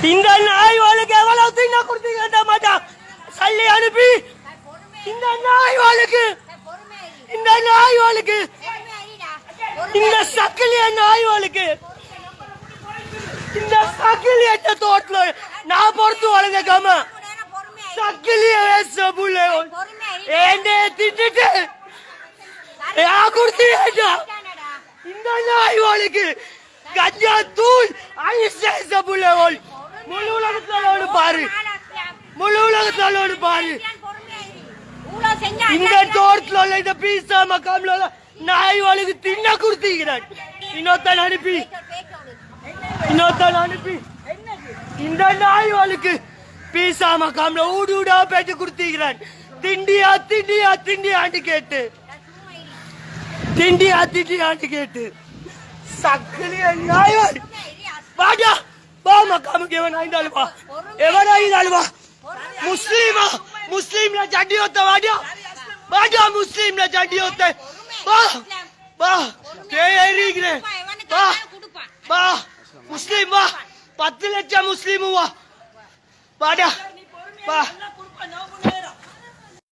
இந்த நாய்வாளுக்கு எவ்வளவு தின்ன கொடுத்தீங்க மாட்டா சல்லி அனுப்பி இந்த நாய்வாளுக்கு இந்த சக்கிலிய நாய்வாளுக்கு இந்த சக்கிலிய தோட்டல நான் பொறுத்து வளர்ந்தக்காம சக்கிலிய வேசபுள்ள ஏண்டே திட்டுட்டு கொடுத்தீங்க இந்த நாய்வாளுக்கு கஞ்சா தூள் ஐசபுள்ள முழு உலகத்தோடு பாரு முழு உலகத்தோடு பாரு இந்த தோட்டத்துல இந்த பீசா மக்காம்ல நாய்வாளுக்கு தின்ன கொடுத்தீங்கிறான் இன்னொருத்தன் அனுப்பி இந்த நாய்வாளுக்கு பீசா மக்காம்ல ஊடு ஊடா பேட்டு கொடுத்தீங்கிறான் திண்டியா திண்டியா திண்டியாண்டு கேட்டு திண்டியா திண்டியாண்டு கேட்டு சக்கலிய நாய்வாள் வாடா வா மக்காமுக்கு எவனாயிருந்தாலும் வா எவனாயிருந்தாலும் வா முஸ்லீமா முஸ்லீம்ல ஜண்டி होता வாடா வாடா முஸ்லீம்ல ஜண்டி होता வா வா கேரிங்கனே வா வா முஸ்லீம் வா 10 லட்சம் முஸ்லீம் வா வாடா வா